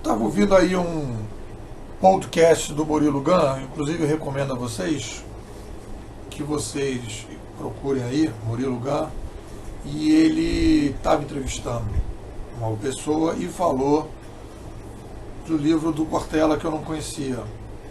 estava ouvindo aí um podcast do Murilo Gun, inclusive eu recomendo a vocês que vocês procurem aí, Murilo Gun, e ele estava entrevistando uma pessoa e falou do livro do Cortella que eu não conhecia.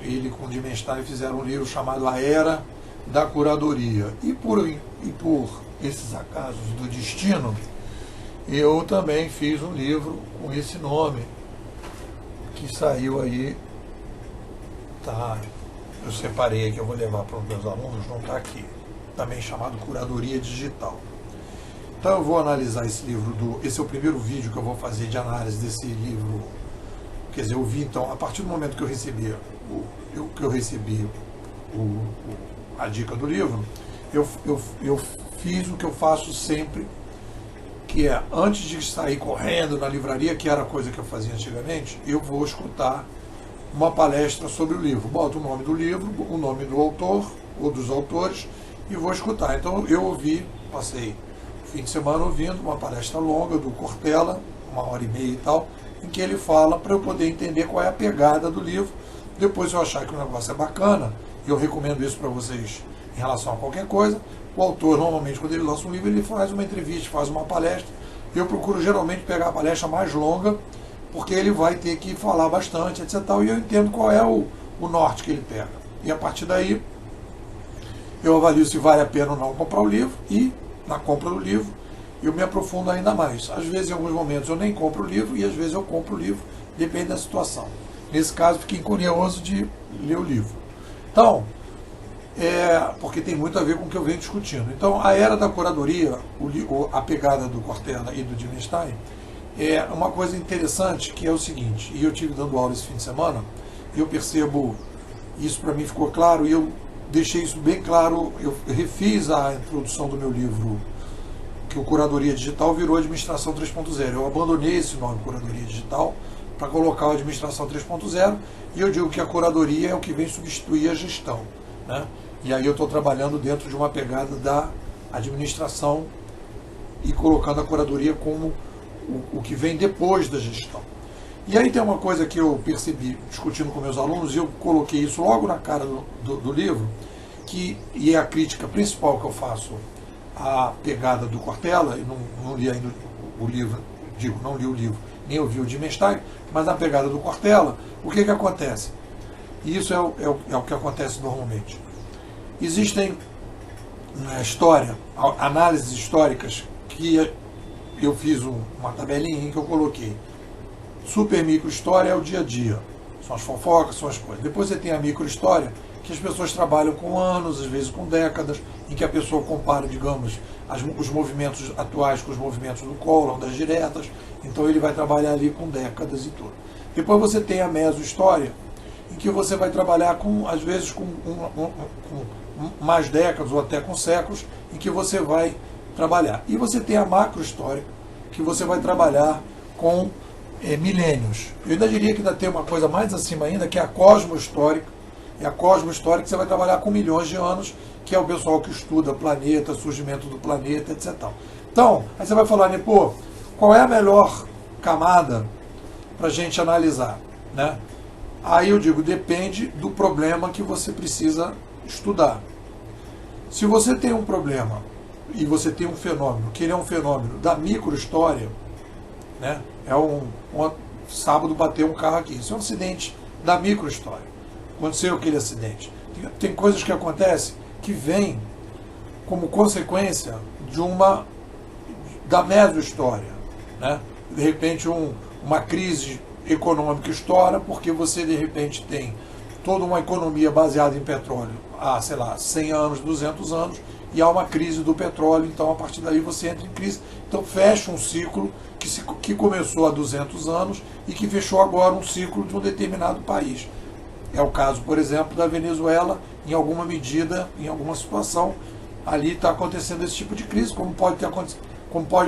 Ele com o Dimenstein fizeram um livro chamado A Era da Curadoria. E por esses acasos do destino, eu também fiz um livro com esse nome, que saiu aí, tá? Eu separei, que eu vou levar para os meus alunos, não está aqui, também chamado Curadoria Digital. Então eu vou analisar esse livro, esse é o primeiro vídeo que eu vou fazer de análise desse livro. Quer dizer, eu vi então, a partir do momento que eu recebi a dica do livro, eu fiz o que eu faço sempre, que é, antes de sair correndo na livraria, que era a coisa que eu fazia antigamente, eu vou escutar uma palestra sobre o livro. Boto o nome do livro, o nome do autor ou dos autores e vou escutar. Então eu passei o fim de semana ouvindo uma palestra longa do Cortella, 1h30 e tal, em que ele fala para eu poder entender qual é a pegada do livro. Depois, se eu achar que o negócio é bacana, eu recomendo isso para vocês em relação a qualquer coisa. O autor, normalmente, quando ele lança um livro, ele faz uma entrevista, faz uma palestra. Eu procuro geralmente pegar a palestra mais longa, porque ele vai ter que falar bastante, etc. E eu entendo qual é o norte que ele pega. E a partir daí, eu avalio se vale a pena ou não comprar o livro, e na compra do livro, eu me aprofundo ainda mais. Às vezes, em alguns momentos, eu nem compro o livro, e às vezes eu compro o livro, depende da situação. Nesse caso, fiquei curioso de ler o livro. Então, porque tem muito a ver com o que eu venho discutindo. Então, a Era da Curadoria, a pegada do Cortella e do Dimenstein, é uma coisa interessante, que é o seguinte, e eu estive dando aula esse fim de semana, e eu percebo, isso para mim ficou claro, e eu deixei isso bem claro, eu refiz a introdução do meu livro, que o Curadoria Digital virou Administração 3.0. Eu abandonei esse nome, Curadoria Digital, para colocar a Administração 3.0, e eu digo que a curadoria é o que vem substituir a gestão, né? E aí eu estou trabalhando dentro de uma pegada da administração e colocando a curadoria como o que vem depois da gestão. E aí tem uma coisa que eu percebi discutindo com meus alunos, e eu coloquei isso logo na cara do livro, e é a crítica principal que eu faço à pegada do Cortella, e não li ainda o livro, não li o livro, nem ouvi o Dimenstein, mas na pegada do Cortella, o que acontece? E isso é o que acontece normalmente. Existem na história, análises históricas, que eu fiz uma tabelinha em que eu coloquei. Super microhistória é o dia a dia, são as fofocas, são as coisas. Depois você tem a microhistória, que as pessoas trabalham com anos, às vezes com décadas, em que a pessoa compara, digamos, os movimentos atuais com os movimentos do Collor, das diretas, então ele vai trabalhar ali com décadas e tudo. Depois você tem a mesohistória, em que você vai trabalhar com, às vezes, com mais décadas ou até com séculos, em que você vai trabalhar. E você tem a macrohistória, que você vai trabalhar com milênios. Eu ainda diria que ainda tem uma coisa mais acima ainda, que é a cosmohistórica. É a cosmohistórica que você vai trabalhar com milhões de anos, que é o pessoal que estuda planeta, surgimento do planeta, etc. Então, aí você vai falar, né, pô, qual é a melhor camada para a gente analisar, né? Aí eu digo, depende do problema que você precisa estudar. Se você tem um problema e você tem um fenômeno, que ele é um fenômeno da microhistória, né? Sábado bateu um carro aqui, isso é um acidente da microhistória. Aconteceu aquele acidente. Tem coisas que acontecem que vêm como consequência da mesohistória, né? De repente uma crise econômica estoura porque você de repente tem toda uma economia baseada em petróleo há, sei lá, 100 anos, 200 anos, e há uma crise do petróleo, então a partir daí você entra em crise. Então fecha um ciclo que começou há 200 anos e que fechou agora um ciclo de um determinado país. É o caso, por exemplo, da Venezuela, em alguma medida, em alguma situação, ali está acontecendo esse tipo de crise, como pode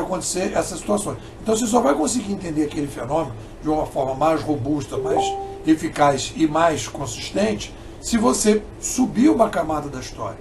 acontecer essas situações. Então você só vai conseguir entender aquele fenômeno de uma forma mais robusta, mais eficaz e mais consistente, se você subir uma camada da história.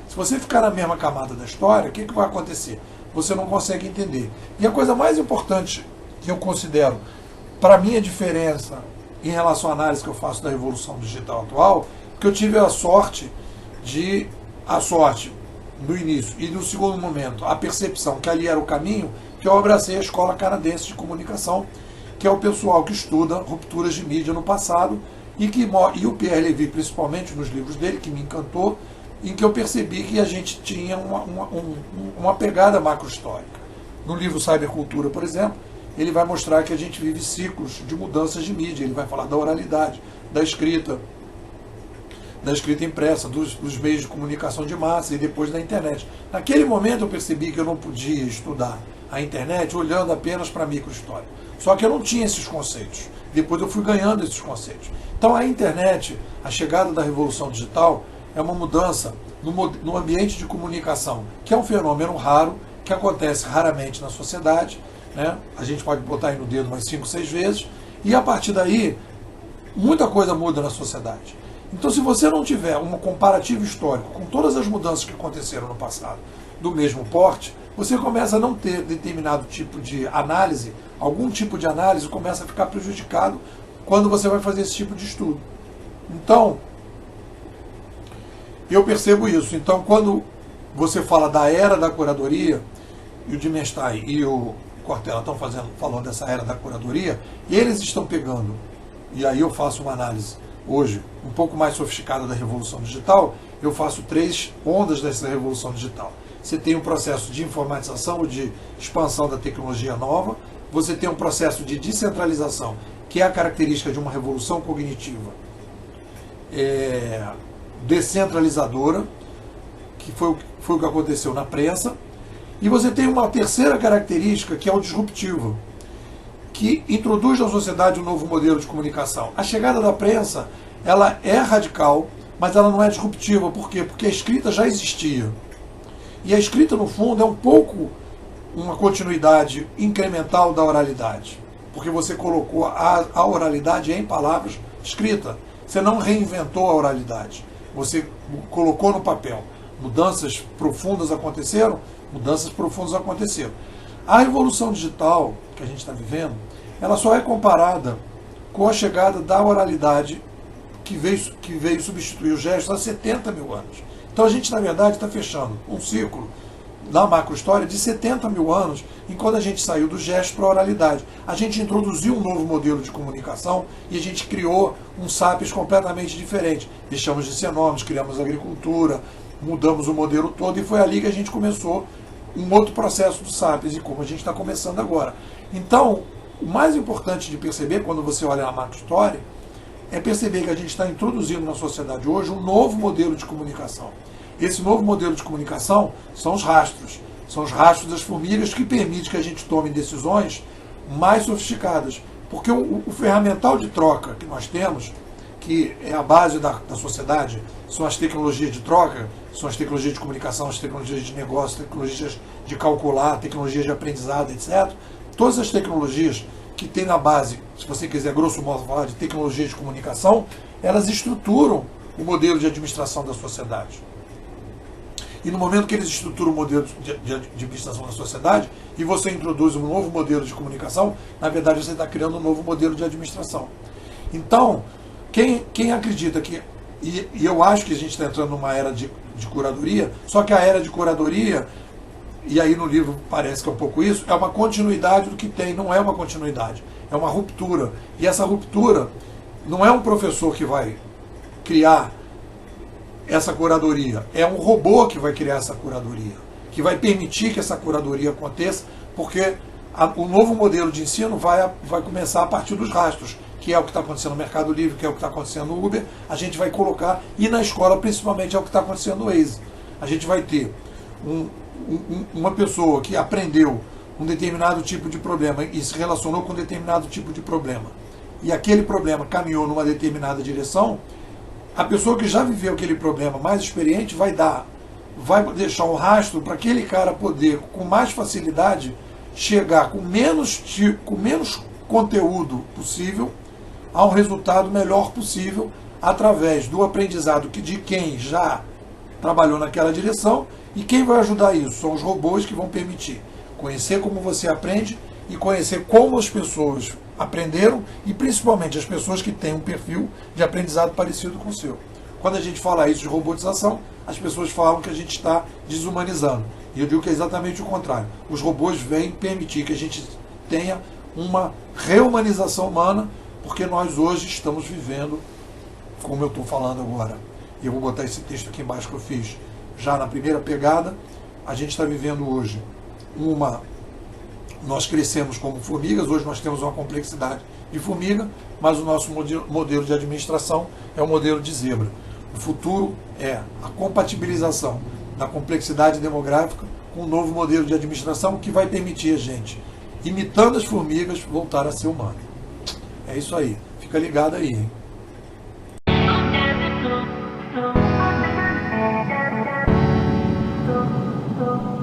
Se você ficar na mesma camada da história, o que vai acontecer? Você não consegue entender. E a coisa mais importante que eu considero para mim a diferença em relação à análise que eu faço da revolução digital atual, que eu tive a sorte no início e no segundo momento, a percepção que ali era o caminho, que eu abracei a Escola Canadense de Comunicação, que é o pessoal que estuda rupturas de mídia no passado, e o Pierre Levy, principalmente nos livros dele, que me encantou, em que eu percebi que a gente tinha uma pegada macro-histórica. No livro Cybercultura, por exemplo, ele vai mostrar que a gente vive ciclos de mudanças de mídia, ele vai falar da oralidade, da escrita impressa, dos meios de comunicação de massa e depois da internet. Naquele momento eu percebi que eu não podia estudar a internet olhando apenas para a microhistória. Só que eu não tinha esses conceitos. Depois eu fui ganhando esses conceitos. Então a internet, a chegada da revolução digital, é uma mudança no ambiente de comunicação, que é um fenômeno raro, que acontece raramente na sociedade, né? A gente pode botar aí no dedo umas 5, 6 vezes, e a partir daí, muita coisa muda na sociedade. Então, se você não tiver um comparativo histórico com todas as mudanças que aconteceram no passado do mesmo porte, você começa a não ter determinado tipo de análise, algum tipo de análise começa a ficar prejudicado quando você vai fazer esse tipo de estudo. Então, eu percebo isso. Então, quando você fala da era da curadoria, e o Dimenstein e o Cortella estão falando dessa era da curadoria, eles estão pegando, e aí eu faço uma análise hoje um pouco mais sofisticada da revolução digital, eu faço 3 ondas dessa revolução digital. Você tem um processo de informatização ou de expansão da tecnologia nova, você tem um processo de descentralização, que é a característica de uma revolução cognitiva descentralizadora, que foi o que aconteceu na prensa, e você tem uma terceira característica, que é o disruptivo, que introduz na sociedade um novo modelo de comunicação. A chegada da prensa, ela é radical, mas ela não é disruptiva. Por quê? Porque a escrita já existia. E a escrita, no fundo, é um pouco uma continuidade incremental da oralidade. Porque você colocou a oralidade em palavras escritas. Você não reinventou a oralidade. Você colocou no papel. Mudanças profundas aconteceram? Mudanças profundas aconteceram. A revolução digital que a gente está vivendo, ela só é comparada com a chegada da oralidade que veio substituir os gestos há 70 mil anos. Então a gente, na verdade, está fechando um ciclo na macro-história de 70 mil anos, enquanto a gente saiu do gesto para a oralidade. A gente introduziu um novo modelo de comunicação e a gente criou um sapiens completamente diferente. Deixamos de ser nomes, criamos agricultura, mudamos o modelo todo, e foi ali que a gente começou um outro processo do sapiens, e como a gente está começando agora. Então, o mais importante de perceber quando você olha a macro-história é perceber que a gente está introduzindo na sociedade hoje um novo modelo de comunicação. Esse novo modelo de comunicação são os rastros das formigas, que permite que a gente tome decisões mais sofisticadas. Porque o ferramental de troca que nós temos, que é a base da sociedade, são as tecnologias de troca, são as tecnologias de comunicação, as tecnologias de negócio, tecnologias de calcular, tecnologias de aprendizado, etc. Todas as tecnologias que tem na base, se você quiser grosso modo falar de tecnologia de comunicação, elas estruturam o modelo de administração da sociedade. E no momento que eles estruturam o modelo de administração da sociedade e você introduz um novo modelo de comunicação, na verdade você está criando um novo modelo de administração. Então, quem acredita que... E eu acho que a gente está entrando numa era de curadoria, só que a era de curadoria, e aí no livro parece que é um pouco isso, é uma continuidade do que tem, não é uma continuidade, é uma ruptura. E essa ruptura não é um professor que vai criar essa curadoria, é um robô que vai criar essa curadoria, que vai permitir que essa curadoria aconteça, porque o novo modelo de ensino vai começar a partir dos rastros, que é o que está acontecendo no Mercado Livre, que é o que está acontecendo no Uber, a gente vai colocar, e na escola principalmente é o que está acontecendo no Waze. A gente vai ter uma pessoa que aprendeu um determinado tipo de problema e se relacionou com um determinado tipo de problema, e aquele problema caminhou numa determinada direção, a pessoa que já viveu aquele problema, mais experiente, vai deixar um rastro para aquele cara poder, com mais facilidade, chegar com menos conteúdo possível a um resultado melhor possível, através do aprendizado de quem já trabalhou naquela direção. E quem vai ajudar isso? São os robôs, que vão permitir conhecer como você aprende e conhecer como as pessoas aprenderam, e principalmente as pessoas que têm um perfil de aprendizado parecido com o seu. Quando a gente fala isso de robotização, as pessoas falam que a gente está desumanizando. E eu digo que é exatamente o contrário. Os robôs vêm permitir que a gente tenha uma reumanização humana, porque nós hoje estamos vivendo, como eu estou falando agora, e eu vou botar esse texto aqui embaixo que eu fiz já na primeira pegada, a gente está vivendo hoje nós crescemos como formigas, hoje nós temos uma complexidade de formiga, mas o nosso modelo de administração é o modelo de zebra. O futuro é a compatibilização da complexidade demográfica com um novo modelo de administração que vai permitir a gente, imitando as formigas, voltar a ser humano. É isso aí. Fica ligado aí, hein? Oh,